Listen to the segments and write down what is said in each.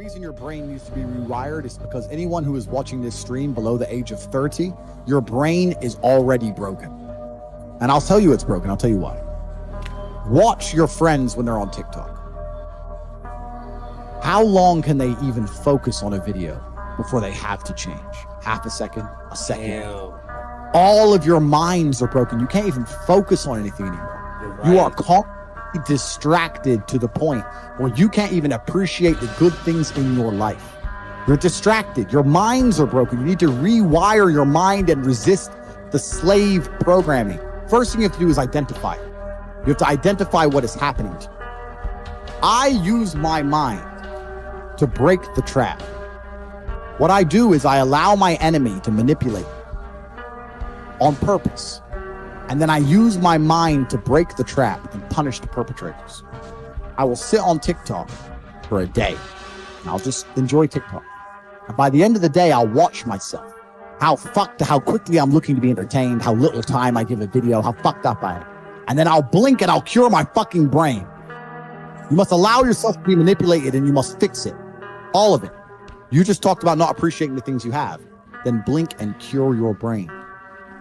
reason your brain needs to be rewired is because anyone who is watching this stream below the age of 30, your brain is already broken. And I'll tell you it's broken. I'll tell you why. Watch your friends when they're on TikTok. How long can they even focus on a video before they have to change? Half a second, a second. Ew. All of your minds are broken. You can't even focus on anything anymore. Right. You are constantly distracted to the point where you can't even appreciate the good things in your life. You're distracted. Your minds are broken. You need to rewire your mind and resist the slave programming. First thing you have to do is identify it. You have to identify what is happening to you. I use my mind to break the trap. What I do is I allow my enemy to manipulate on purpose. And then I use my mind to break the trap and punish the perpetrators. I will sit on TikTok for a day and I'll just enjoy TikTok. And by the end of the day, I'll watch myself. How quickly I'm looking to be entertained, how little time I give a video, how fucked up I am. And then I'll blink and I'll cure my fucking brain. You must allow yourself to be manipulated and you must fix it. All of it. You just talked about not appreciating the things you have. Then blink and cure your brain.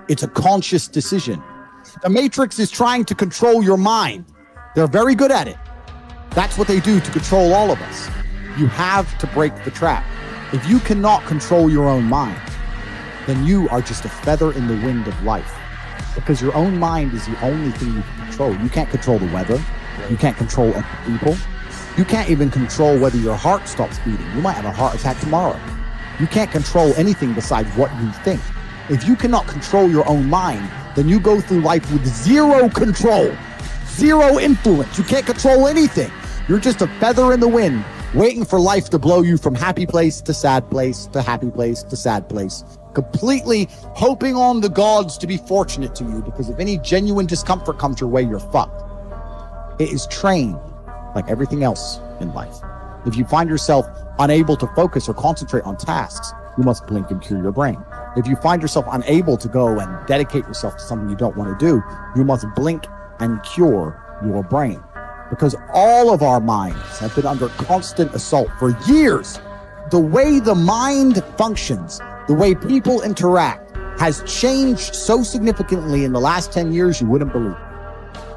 It's a conscious decision. The Matrix is trying to control your mind. They're very good at it. That's what they do to control all of us. You have to break the trap. If you cannot control your own mind, then you are just a feather in the wind of life. Because your own mind is the only thing you can control. You can't control the weather. You can't control other people. You can't even control whether your heart stops beating. You might have a heart attack tomorrow. You can't control anything besides what you think. If you cannot control your own mind, then you go through life with zero control, zero influence. You can't control anything. You're just a feather in the wind, waiting for life to blow you from happy place to sad place to happy place to sad place, completely hoping on the gods to be fortunate to you, because if any genuine discomfort comes your way, you're fucked. It is trained like everything else in life. If you find yourself unable to focus or concentrate on tasks, you must blink and cure your brain. If you find yourself unable to go and dedicate yourself to something you don't want to do, you must blink and cure your brain. Because all of our minds have been under constant assault for years. The way the mind functions, the way people interact, has changed so significantly in the last 10 years you wouldn't believe.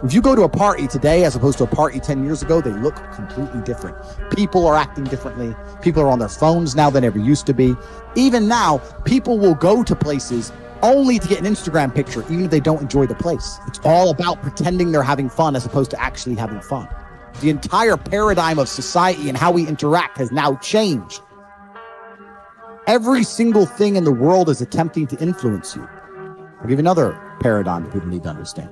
If you go to a party today as opposed to a party 10 years ago, they look completely different. People are acting differently. People are on their phones now than ever used to be. Even now, people will go to places only to get an Instagram picture, even if they don't enjoy the place. It's all about pretending they're having fun as opposed to actually having fun. The entire paradigm of society and how we interact has now changed. Every single thing in the world is attempting to influence you. I'll give you another paradigm that people need to understand.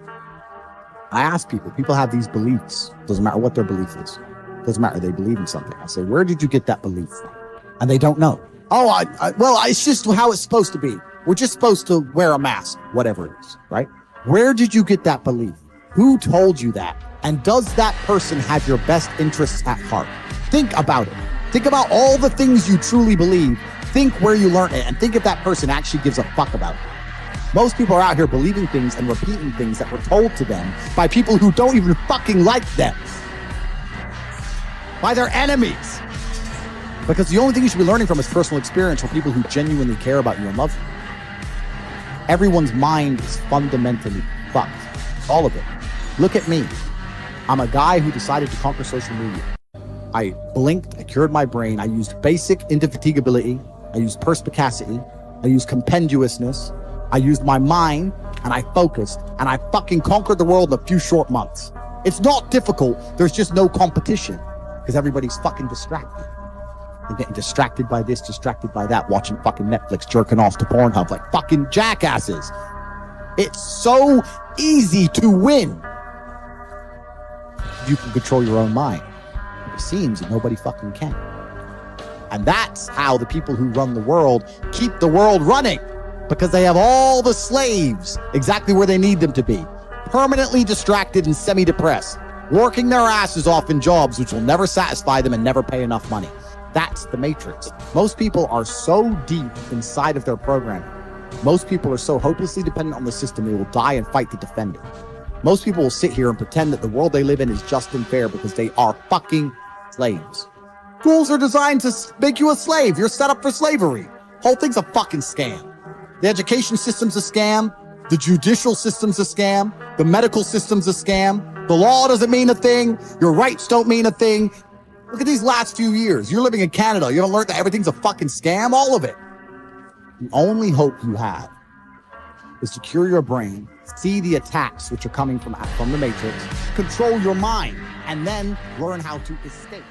I ask people have these beliefs. Doesn't matter what their belief is. Doesn't matter, they believe in something. I say, where did you get that belief from? And they don't know. Oh, it's just how it's supposed to be. We're just supposed to wear a mask, whatever it is, right? Where did you get that belief? Who told you that? And does that person have your best interests at heart? Think about it. Think about all the things you truly believe. Think where you learned it and think if that person actually gives a fuck about it. Most people are out here believing things and repeating things that were told to them by people who don't even fucking like them. By their enemies. Because the only thing you should be learning from is personal experience from people who genuinely care about you and love you. Everyone's mind is fundamentally fucked. All of it. Look at me. I'm a guy who decided to conquer social media. I blinked, I cured my brain, I used basic indefatigability, I used perspicacity, I used compendiousness, I used my mind, and I focused, and I fucking conquered the world in a few short months. It's not difficult, there's just no competition, because everybody's fucking distracted. They're getting distracted by this, distracted by that, watching fucking Netflix, jerking off to Pornhub like fucking jackasses. It's so easy to win. You can control your own mind. It seems that nobody fucking can. And that's how the people who run the world keep the world running. Because they have all the slaves exactly where they need them to be. Permanently distracted and semi-depressed. Working their asses off in jobs which will never satisfy them and never pay enough money. That's the Matrix. Most people are so deep inside of their programming. Most people are so hopelessly dependent on the system they will die and fight to defend it. Most people will sit here and pretend that the world they live in is just and fair because they are fucking slaves. Schools are designed to make you a slave. You're set up for slavery. Whole thing's a fucking scam. The education system's a scam. The judicial system's a scam. The medical system's a scam. The law doesn't mean a thing. Your rights don't mean a thing. Look at these last few years. You're living in Canada. You haven't learned that everything's a fucking scam? All of it. The only hope you have is to cure your brain, see the attacks which are coming from the Matrix, control your mind, and then learn how to escape.